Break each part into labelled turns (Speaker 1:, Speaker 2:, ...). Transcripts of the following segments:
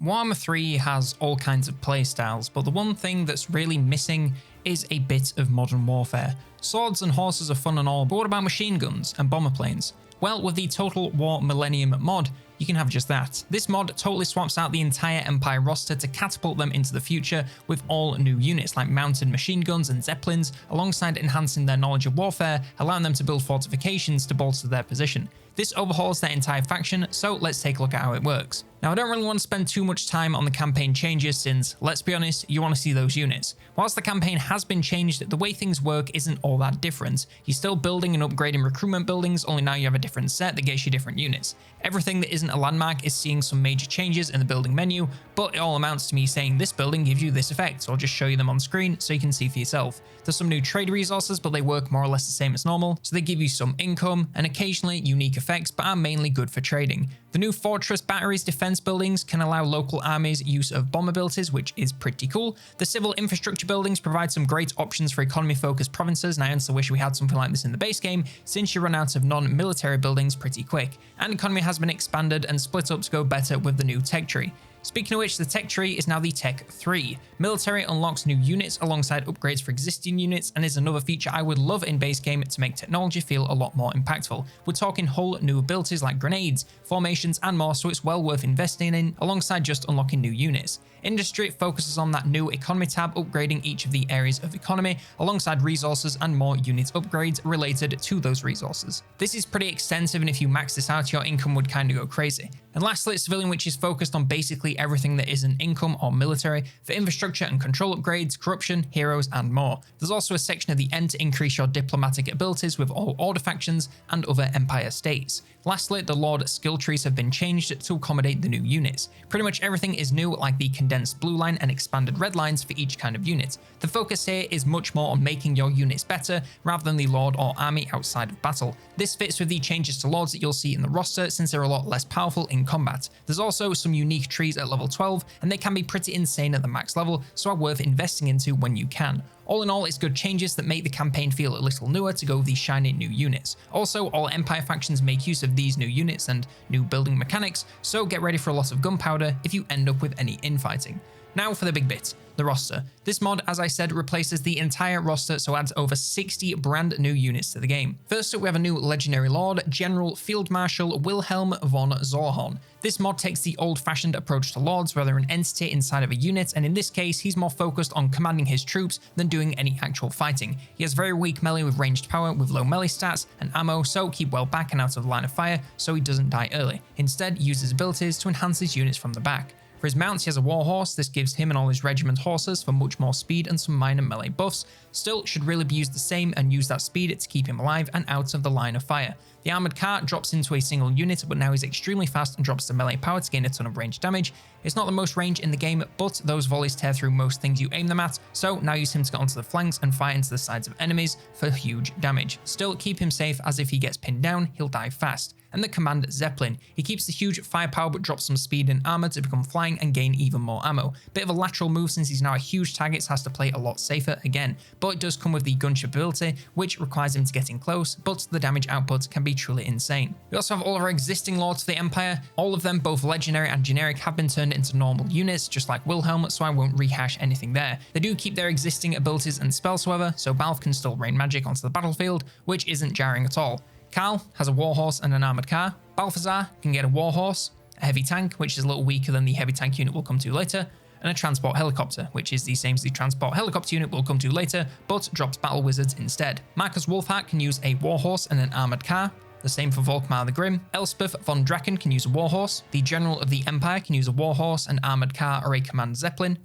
Speaker 1: Warhammer 3 has all kinds of playstyles, but the one thing that's really missing is a bit of modern warfare. Swords and horses are fun and all, but what about machine guns and bomber planes? Well, with the Total War Millennium Mod, you can have just that. This mod totally swaps out the entire Empire roster to catapult them into the future with all new units like mounted machine guns and Zeppelins, alongside enhancing their knowledge of warfare, allowing them to build fortifications to bolster their position. This overhauls their entire faction, so let's take a look at how it works. Now, I don't really want to spend too much time on the campaign changes since, let's be honest, you want to see those units. Whilst the campaign has been changed, the way things work isn't all that different. You're still building and upgrading recruitment buildings, only now you have a different set that gets you different units. Everything that isn't a landmark is seeing some major changes in the building menu, but it all amounts to me saying this building gives you this effect, so I'll just show you them on screen so you can see for yourself. There's some new trade resources, but they work more or less the same as normal, so they give you some income and occasionally unique effects, but are mainly good for trading. The new Fortress Batteries defense buildings can allow local armies use of bomb abilities, which is pretty cool. The civil infrastructure buildings provide some great options for economy-focused provinces, and I honestly wish we had something like this in the base game, since you run out of non-military buildings pretty quick. And economy has been expanded and split up to go better with the new tech tree. Speaking of which, the tech tree is now the Tech 3. Military unlocks new units alongside upgrades for existing units, and is another feature I would love in base game to make technology feel a lot more impactful. We're talking whole new abilities like grenades, formations and more, so it's well worth investing in alongside just unlocking new units. Industry focuses on that new economy tab, upgrading each of the areas of economy alongside resources and more unit upgrades related to those resources. This is pretty extensive, and if you max this out, your income would kind of go crazy. And lastly, civilian, which is focused on basically everything that isn't income or military, for infrastructure and control upgrades, corruption, heroes and more. There's also a section at the end to increase your diplomatic abilities with all order factions and other empire states. Lastly, the Lord skill trees have been changed to accommodate the new units. Pretty much everything is new, like the condensed blue line and expanded red lines for each kind of unit. The focus here is much more on making your units better rather than the Lord or army outside of battle. This fits with the changes to Lords that you'll see in the roster, since they're a lot less powerful in combat. There's also some unique trees at level 12, and they can be pretty insane at the max level, so are worth investing into when you can. All in all, it's good changes that make the campaign feel a little newer to go with these shiny new units. Also, all Empire factions make use of these new units and new building mechanics, so get ready for a lot of gunpowder if you end up with any infighting. Now for the big bit, the roster. This mod, as I said, replaces the entire roster, so adds over 60 brand new units to the game. First up, we have a new legendary lord, General Field Marshal Wilhelm von Zorhorn. This mod takes the old-fashioned approach to lords, where they're an entity inside of a unit, and in this case, he's more focused on commanding his troops than doing any actual fighting. He has very weak melee with ranged power, with low melee stats and ammo, so keep well back and out of the line of fire so he doesn't die early. Instead, use his abilities to enhance his units from the back. For his mounts, he has a warhorse. This gives him and all his regiment horses for much more speed and some minor melee buffs. Still, should really be used the same and use that speed to keep him alive and out of the line of fire. The armored car drops into a single unit, but now he's extremely fast and drops the melee power to gain a ton of range damage. It's not the most range in the game, but those volleys tear through most things you aim them at, so now use him to get onto the flanks and fire into the sides of enemies for huge damage. Still, keep him safe, as if he gets pinned down, he'll die fast. And the Command Zeppelin. He keeps the huge firepower but drops some speed and armor to become flying and gain even more ammo. Bit of a lateral move, since he's now a huge target, so has to play a lot safer again, but it does come with the gunship ability, which requires him to get in close, but the damage output can be truly insane. We also have all of our existing lords of the Empire. All of them, both legendary and generic, have been turned into normal units, just like Wilhelm, so I won't rehash anything there. They do keep their existing abilities and spells, however, so Balf can still rain magic onto the battlefield, which isn't jarring at all. Karl has a warhorse and an armored car. Balthazar can get a warhorse, a heavy tank, which is a little weaker than the heavy tank unit we'll come to later, and a transport helicopter, which is the same as the transport helicopter unit we'll come to later, but drops battle wizards instead. Marcus Wolfhart can use a warhorse and an armored car. The same for Volkmar the Grim. Elspeth von Draken can use a warhorse. The General of the Empire can use a warhorse, an armored car, or a command Zeppelin.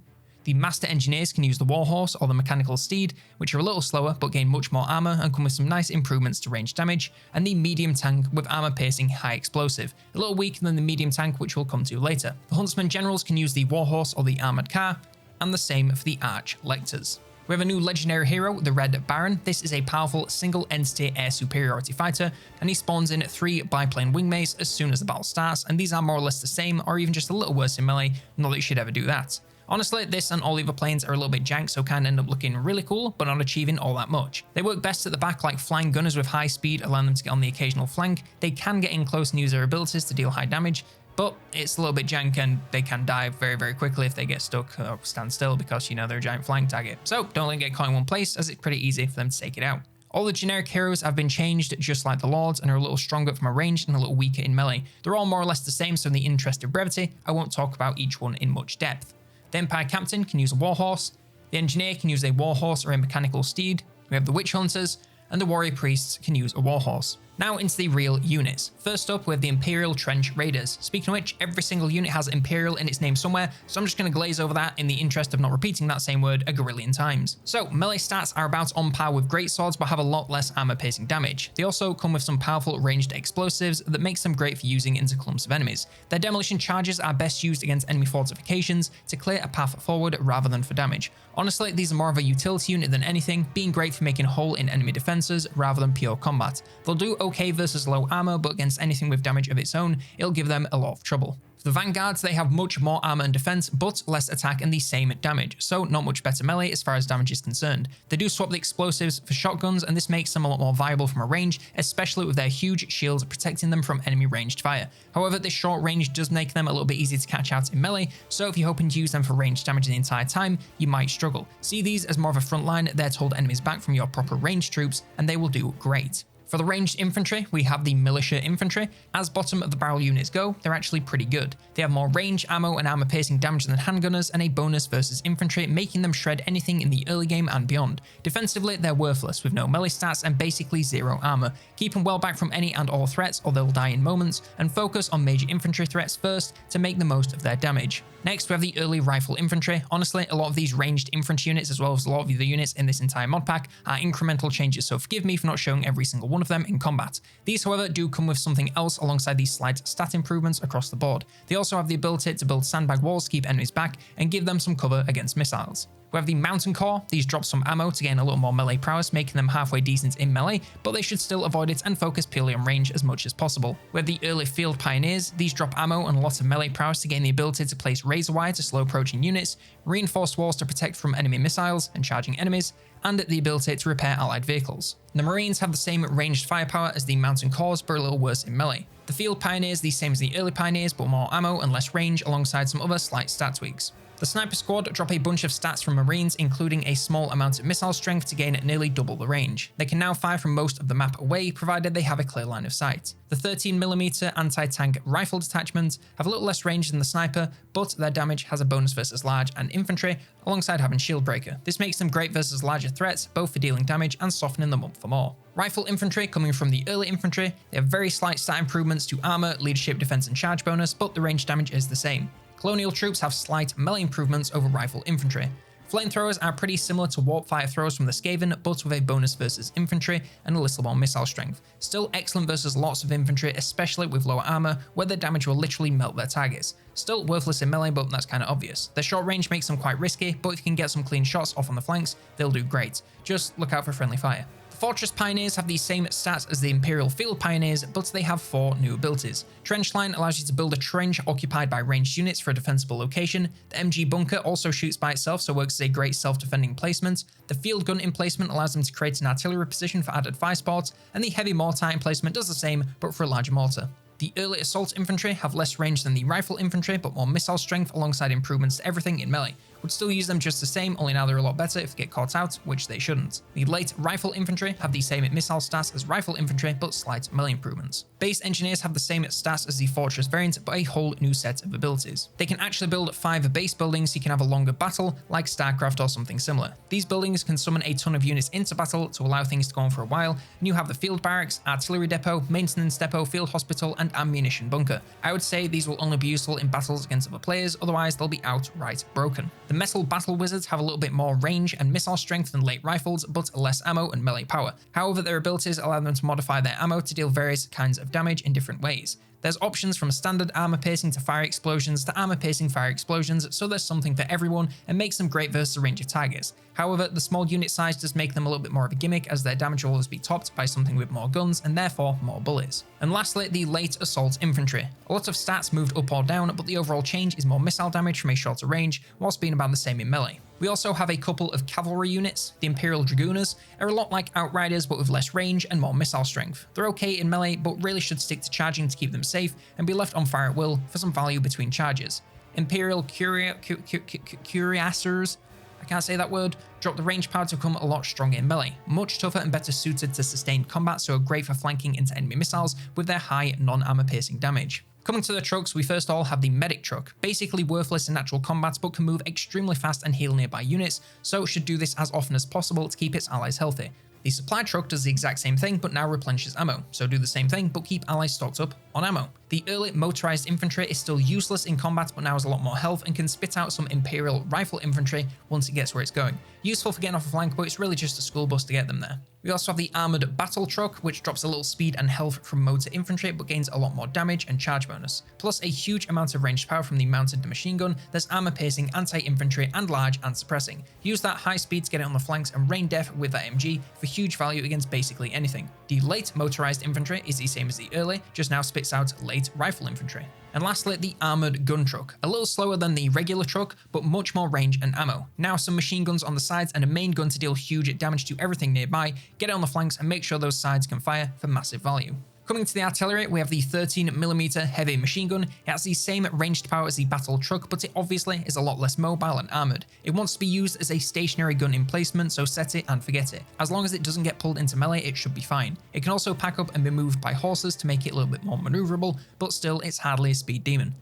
Speaker 1: The Master Engineers can use the Warhorse or the Mechanical Steed, which are a little slower but gain much more armor and come with some nice improvements to range damage, and the Medium Tank with armor piercing high explosive, a little weaker than the Medium Tank, which we'll come to later. The Huntsman Generals can use the Warhorse or the Armored Car, and the same for the Arch Lectors. We have a new legendary hero, the Red Baron. This is a powerful single-entity air superiority fighter, and he spawns in 3 biplane wingmates as soon as the battle starts, and these are more or less the same, or even just a little worse in melee, not that you should ever do that. Honestly, this and all the other planes are a little bit jank, so can end up looking really cool, but not achieving all that much. They work best at the back like flying gunners with high speed, allowing them to get on the occasional flank. They can get in close and use their abilities to deal high damage, but it's a little bit jank and they can die very, very quickly if they get stuck or stand still because, you know, they're a giant flying target. So don't let them get caught in one place, as it's pretty easy for them to take it out. All the generic heroes have been changed just like the lords and are a little stronger from a range and a little weaker in melee. They're all more or less the same, so in the interest of brevity, I won't talk about each one in much depth. The Empire Captain can use a warhorse, the Engineer can use a warhorse or a mechanical steed, we have the Witch Hunters, and the Warrior Priests can use a warhorse. Now into the real units. First up, we have the Imperial Trench Raiders. Speaking of which, every single unit has Imperial in its name somewhere, so I'm just going to glaze over that in the interest of not repeating that same word a gorillion times. So, melee stats are about on par with greatswords, but have a lot less armor-piercing damage. They also come with some powerful ranged explosives that makes them great for using into clumps of enemies. Their demolition charges are best used against enemy fortifications to clear a path forward rather than for damage. Honestly, these are more of a utility unit than anything, being great for making a hole in enemy defenses rather than pure combat. They'll do okay versus low armor, but against anything with damage of its own, it'll give them a lot of trouble. For the Vanguards, they have much more armor and defense, but less attack and the same damage, so not much better melee as far as damage is concerned. They do swap the explosives for shotguns, and this makes them a lot more viable from a range, especially with their huge shields protecting them from enemy ranged fire. However, this short range does make them a little bit easy to catch out in melee, so if you're hoping to use them for ranged damage the entire time, you might struggle. See these as more of a front line there to hold enemies back from your proper ranged troops, and they will do great. For the ranged infantry, we have the Militia Infantry. As bottom of the barrel units go, they're actually pretty good. They have more range, ammo, and armor-piercing damage than handgunners, and a bonus versus infantry, making them shred anything in the early game and beyond. Defensively, they're worthless, with no melee stats and basically zero armor. Keep them well back from any and all threats, or they'll die in moments, and focus on major infantry threats first to make the most of their damage. Next, we have the early rifle infantry. Honestly, a lot of these ranged infantry units, as well as a lot of the units in this entire mod pack, are incremental changes, so forgive me for not showing every single one of them in combat. These, however, do come with something else alongside these slight stat improvements across the board. They also have the ability to build sandbag walls to keep enemies back and give them some cover against missiles. We have the Mountain Corps. These drop some ammo to gain a little more melee prowess, making them halfway decent in melee, but they should still avoid it and focus purely on range as much as possible. We have the early Field Pioneers. These drop ammo and a lot of melee prowess to gain the ability to place razor wire to slow approaching units, reinforced walls to protect from enemy missiles and charging enemies, and the ability to repair allied vehicles. The Marines have the same ranged firepower as the Mountain Corps, but a little worse in melee. The Field Pioneers, the same as the early Pioneers, but more ammo and less range alongside some other slight stat tweaks. The Sniper Squad drop a bunch of stats from Marines, including a small amount of missile strength to gain nearly double the range. They can now fire from most of the map away, provided they have a clear line of sight. The 13mm anti-tank rifle detachment have a little less range than the Sniper, but their damage has a bonus versus large and infantry, alongside having shield breaker. This makes them great versus larger threats, both for dealing damage and softening them up for more. Rifle infantry coming from the early infantry, they have very slight stat improvements to armor, leadership, defense, and charge bonus, but the range damage is the same. Colonial troops have slight melee improvements over rifle infantry. Flamethrowers are pretty similar to warp fire throws from the Skaven, but with a bonus versus infantry and a little more missile strength. Still excellent versus lots of infantry, especially with lower armor, where their damage will literally melt their targets. Still worthless in melee, but that's kind of obvious. Their short range makes them quite risky, but if you can get some clean shots off on the flanks, they'll do great. Just look out for friendly fire. Fortress Pioneers have the same stats as the Imperial Field Pioneers, but they have 4 new abilities. Trenchline allows you to build a trench occupied by ranged units for a defensible location. The MG Bunker also shoots by itself, so works as a great self-defending placement. The Field Gun emplacement allows them to create an artillery position for added fire support, and the Heavy Mortar emplacement does the same, but for a larger mortar. The early Assault Infantry have less range than the Rifle Infantry, but more missile strength alongside improvements to everything in melee. Would still use them just the same, only now they're a lot better if they get caught out, which they shouldn't. The late Rifle Infantry have the same missile stats as Rifle Infantry, but slight melee improvements. Base Engineers have the same stats as the Fortress variant, but a whole new set of abilities. They can actually build 5 base buildings so you can have a longer battle, like StarCraft or something similar. These buildings can summon a ton of units into battle to allow things to go on for a while, and you have the Field Barracks, Artillery Depot, Maintenance Depot, Field Hospital, and Ammunition Bunker. I would say these will only be useful in battles against other players, otherwise they'll be outright broken. The Metal Battle Wizards have a little bit more range and missile strength than late rifles, but less ammo and melee power. However, their abilities allow them to modify their ammo to deal various kinds of damage in different ways. There's options from standard armor piercing to fire explosions to armor piercing fire explosions, so there's something for everyone and makes them great versus a range of targets. However, the small unit size does make them a little bit more of a gimmick, as their damage will always be topped by something with more guns and therefore more bullets. And lastly, the late Assault Infantry. A lot of stats moved up or down, but the overall change is more missile damage from a shorter range, whilst being about the same in melee. We also have a couple of cavalry units. The Imperial Dragooners are a lot like Outriders but with less range and more missile strength. They're okay in melee but really should stick to charging to keep them safe and be left on fire at will for some value between charges. Imperial Cuirassiers, I can't say that word, drop the range power to become a lot stronger in melee, much tougher and better suited to sustained combat, so are great for flanking into enemy missiles with their high non-armor piercing damage. Coming to the trucks, we first of all have the medic truck, basically worthless in actual combat but can move extremely fast and heal nearby units, so should do this as often as possible to keep its allies healthy. The supply truck does the exact same thing but now replenishes ammo, so do the same thing but keep allies stocked up on ammo. The early motorized infantry is still useless in combat but now has a lot more health and can spit out some Imperial rifle infantry once it gets where it's going. Useful for getting off a flank but it's really just a school bus to get them there. We also have the armoured battle truck, which drops a little speed and health from motor infantry but gains a lot more damage and charge bonus, plus a huge amount of ranged power from the mounted machine gun that's armour piercing, anti-infantry and large and suppressing. Use that high speed to get it on the flanks and rain death with that MG for huge value against basically anything. The late motorised infantry is the same as the early, just now spits out late rifle infantry. And lastly, the armoured gun truck, a little slower than the regular truck, but much more range and ammo. Now some machine guns on the sides and a main gun to deal huge damage to everything nearby, get it on the flanks and make sure those sides can fire for massive value. Coming to the artillery, we have the 13mm heavy machine gun. It has the same ranged power as the battle truck, but it obviously is a lot less mobile and armoured. It wants to be used as a stationary gun emplacement, so set it and forget it. As long as it doesn't get pulled into melee, it should be fine. It can also pack up and be moved by horses to make it a little bit more manoeuvrable, but still it's hardly a speed demon.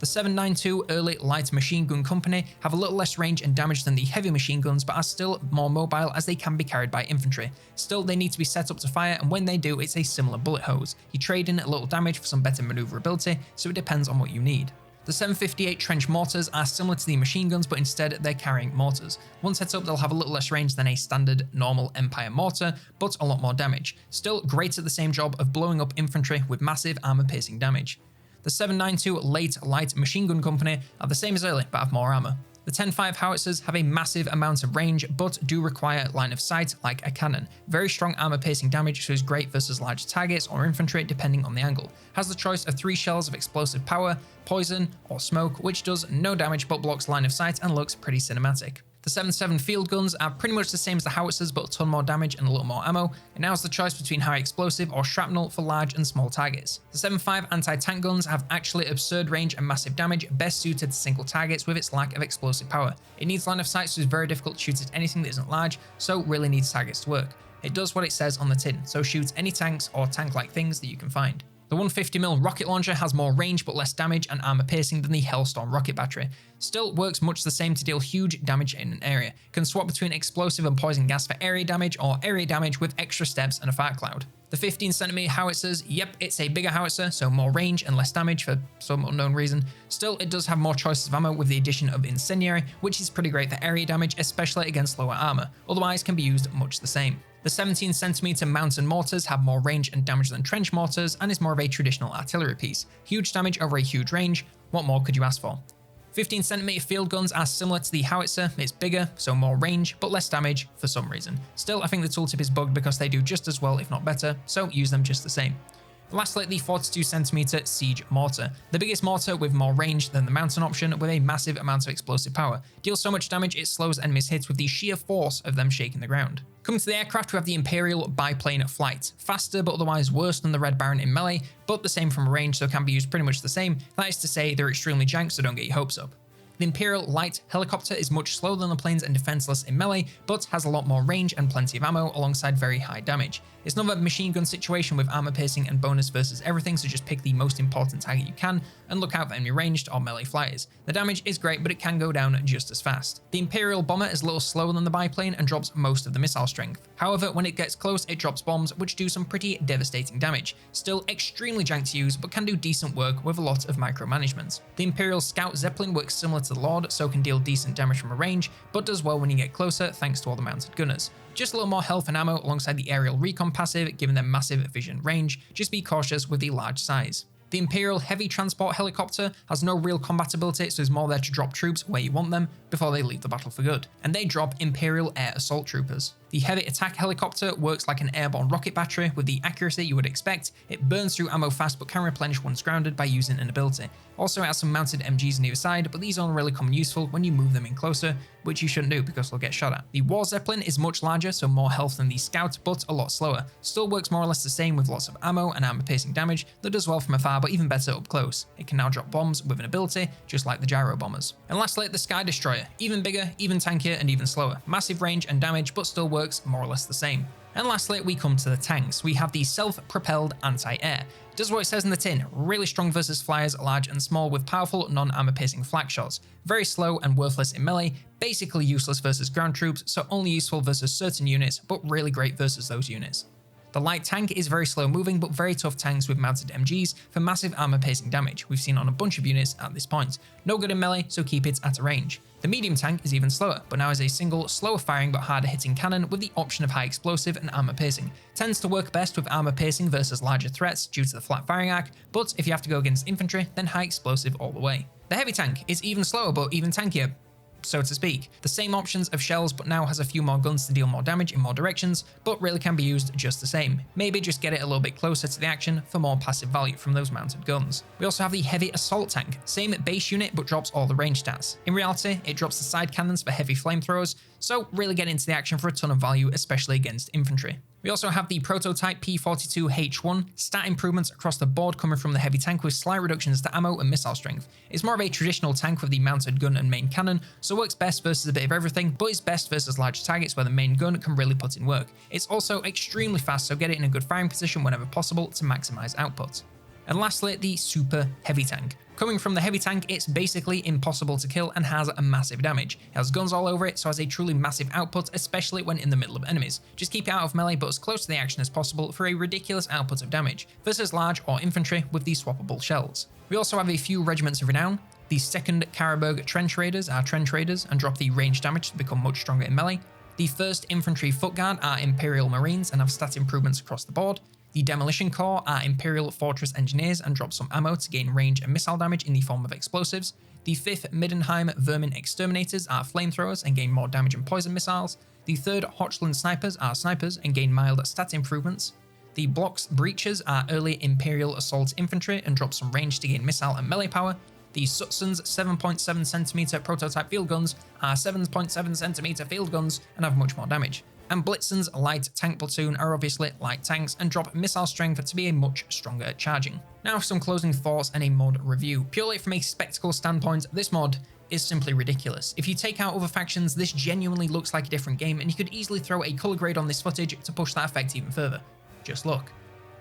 Speaker 1: The 792 early light machine gun company have a little less range and damage than the heavy machine guns but are still more mobile as they can be carried by infantry. Still, they need to be set up to fire and when they do it's a similar bullet hose. You trade in a little damage for some better manoeuvrability, so it depends on what you need. The 758 trench mortars are similar to the machine guns but instead they're carrying mortars. Once set up they'll have a little less range than a standard normal Empire mortar but a lot more damage. Still great at the same job of blowing up infantry with massive armour piercing damage. The 792 late light machine gun company are the same as early but have more armour. The 10.5 howitzers have a massive amount of range but do require line of sight like a cannon. Very strong armour piercing damage, so is great versus large targets or infantry depending on the angle. Has the choice of 3 shells of explosive power, poison or smoke, which does no damage but blocks line of sight and looks pretty cinematic. The 7.7 field guns are pretty much the same as the howitzers but a ton more damage and a little more ammo, and now is the choice between high explosive or shrapnel for large and small targets. The 7.5 anti-tank guns have actually absurd range and massive damage, best suited to single targets with its lack of explosive power. It needs line of sight, so it's very difficult to shoot at anything that isn't large, so really needs targets to work. It does what it says on the tin, so shoot any tanks or tank-like things that you can find. The 150mm rocket launcher has more range but less damage and armor piercing than the Hellstorm rocket battery. Still works much the same to deal huge damage in an area. Can swap between explosive and poison gas for area damage or area damage with extra steps and a fire cloud. The 15cm howitzers, yep, it's a bigger howitzer, so more range and less damage for some unknown reason. Still, it does have more choices of ammo with the addition of incendiary, which is pretty great for area damage, especially against lower armor. Otherwise can be used much the same. The 17cm mountain mortars have more range and damage than trench mortars and is more of a traditional artillery piece. Huge damage over a huge range, what more could you ask for? 15cm field guns are similar to the howitzer, it's bigger, so more range, but less damage for some reason. Still, I think the tooltip is bugged because they do just as well if not better, so use them just the same. Lastly, the 42cm siege mortar, the biggest mortar with more range than the mountain option with a massive amount of explosive power. Deals so much damage it slows enemies' hits with the sheer force of them shaking the ground. Coming to the aircraft, we have the Imperial biplane flight. Faster but otherwise worse than the Red Baron in melee, but the same from range, so can be used pretty much the same. That is to say, they're extremely jank, so don't get your hopes up. The Imperial light helicopter is much slower than the planes and defenseless in melee, but has a lot more range and plenty of ammo alongside very high damage. It's another machine gun situation with armor piercing and bonus versus everything, so just pick the most important target you can and look out for enemy ranged or melee flyers. The damage is great, but it can go down just as fast. The Imperial bomber is a little slower than the biplane and drops most of the missile strength. However, when it gets close, it drops bombs, which do some pretty devastating damage. Still extremely jank to use, but can do decent work with a lot of micromanagement. The Imperial Scout Zeppelin works similar to the Lord, so can deal decent damage from a range, but does well when you get closer thanks to all the mounted gunners. Just a little more health and ammo alongside the aerial recon passive, giving them massive vision range, just be cautious with the large size. The Imperial Heavy Transport Helicopter has no real combat ability, so is more there to drop troops where you want them before they leave the battle for good. And they drop Imperial Air Assault Troopers. The Heavy Attack Helicopter works like an airborne rocket battery with the accuracy you would expect. It burns through ammo fast but can replenish once grounded by using an ability. Also it has some mounted MGs on either side, but these only really come useful when you move them in closer, which you shouldn't do because they'll get shot at. The War Zeppelin is much larger, so more health than the Scout, but a lot slower. Still works more or less the same with lots of ammo and armor-piercing damage that does well from afar, but even better up close. It can now drop bombs with an ability, just like the gyro bombers. And lastly, the Sky Destroyer. Even bigger, even tankier, and even slower. Massive range and damage, but still works more or less the same. And lastly, we come to the tanks. We have the self-propelled anti-air. It does what it says in the tin, really strong versus flyers, large and small, with powerful non-armor piercing flak shots. Very slow and worthless in melee, basically useless versus ground troops, so only useful versus certain units, but really great versus those units. The light tank is very slow moving, but very tough tanks with mounted MGs for massive armor piercing damage we've seen on a bunch of units at this point. No good in melee, so keep it at a range. The medium tank is even slower, but now is a single, slower firing but harder hitting cannon with the option of high explosive and armor piercing. Tends to work best with armor piercing versus larger threats due to the flat firing arc, but if you have to go against infantry, then high explosive all the way. The heavy tank is even slower but even tankier, so to speak. The same options of shells, but now has a few more guns to deal more damage in more directions, but really can be used just the same. Maybe just get it a little bit closer to the action for more passive value from those mounted guns. We also have the heavy assault tank, same base unit but drops all the range stats. In reality, it drops the side cannons for heavy flamethrowers, so really get into the action for a ton of value, especially against infantry. We also have the prototype P42H1, stat improvements across the board coming from the heavy tank with slight reductions to ammo and missile strength. It's more of a traditional tank with the mounted gun and main cannon, so works best versus a bit of everything, but is best versus large targets where the main gun can really put in work. It's also extremely fast, so get it in a good firing position whenever possible to maximize output. And lastly, the super heavy tank. Coming from the heavy tank, it's basically impossible to kill and has a massive damage. It has guns all over it, so has a truly massive output, especially when in the middle of enemies. Just keep it out of melee but as close to the action as possible for a ridiculous output of damage, versus large or infantry with these swappable shells. We also have a few regiments of renown. The 2nd Karaburg Trench Raiders are trench raiders and drop the range damage to become much stronger in melee. The 1st Infantry Foot Guard are Imperial Marines and have stat improvements across the board. The Demolition Corps are Imperial Fortress Engineers and drop some ammo to gain range and missile damage in the form of explosives. The 5th Middenheim Vermin Exterminators are Flamethrowers and gain more damage and poison missiles. The 3rd Hochland Snipers are snipers and gain mild stat improvements. The Blocks Breachers are early Imperial Assault Infantry and drop some range to gain missile and melee power. The Sutzens 7.7cm prototype field guns are 7.7cm field guns and have much more damage. And Blitzen's light tank platoon are obviously light tanks and drop missile strength to be a much stronger charging. Now for some closing thoughts and a mod review. Purely from a spectacle standpoint, this mod is simply ridiculous. If you take out other factions, this genuinely looks like a different game, and you could easily throw a color grade on this footage to push that effect even further. Just look.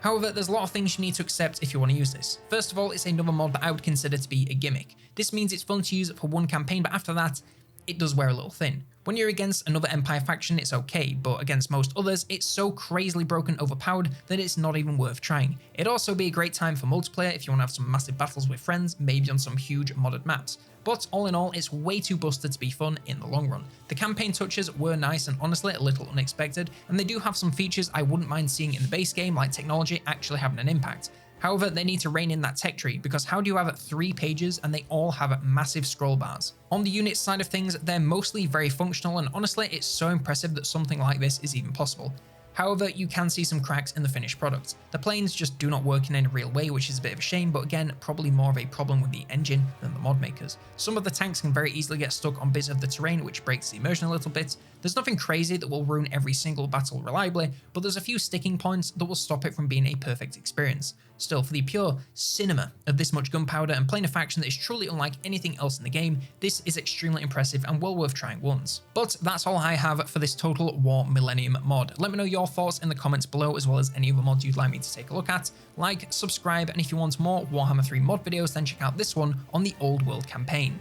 Speaker 1: However, there's a lot of things you need to accept if you want to use this. First of all, it's another mod that I would consider to be a gimmick. This means it's fun to use for one campaign, but after that, it does wear a little thin. When you're against another Empire faction, it's okay, but against most others, it's so crazily broken overpowered that it's not even worth trying. It'd also be a great time for multiplayer if you want to have some massive battles with friends, maybe on some huge modded maps. But all in all, it's way too busted to be fun in the long run. The campaign touches were nice and honestly a little unexpected, and they do have some features I wouldn't mind seeing in the base game, like technology actually having an impact. However, they need to rein in that tech tree, because how do you have 3 pages and they all have massive scroll bars? On the unit side of things, they're mostly very functional, and honestly, it's so impressive that something like this is even possible. However, you can see some cracks in the finished product. The planes just do not work in any real way, which is a bit of a shame, but again, probably more of a problem with the engine than the mod makers. Some of the tanks can very easily get stuck on bits of the terrain, which breaks the immersion a little bit. There's nothing crazy that will ruin every single battle reliably, but there's a few sticking points that will stop it from being a perfect experience. Still, for the pure cinema of this much gunpowder and playing a faction that is truly unlike anything else in the game, this is extremely impressive and well worth trying once. But that's all I have for this Total War Millennium mod. Let me know your thoughts in the comments below, as well as any other mods you'd like me to take a look at. Like, subscribe, and if you want more Warhammer 3 mod videos, then check out this one on the Old World campaign.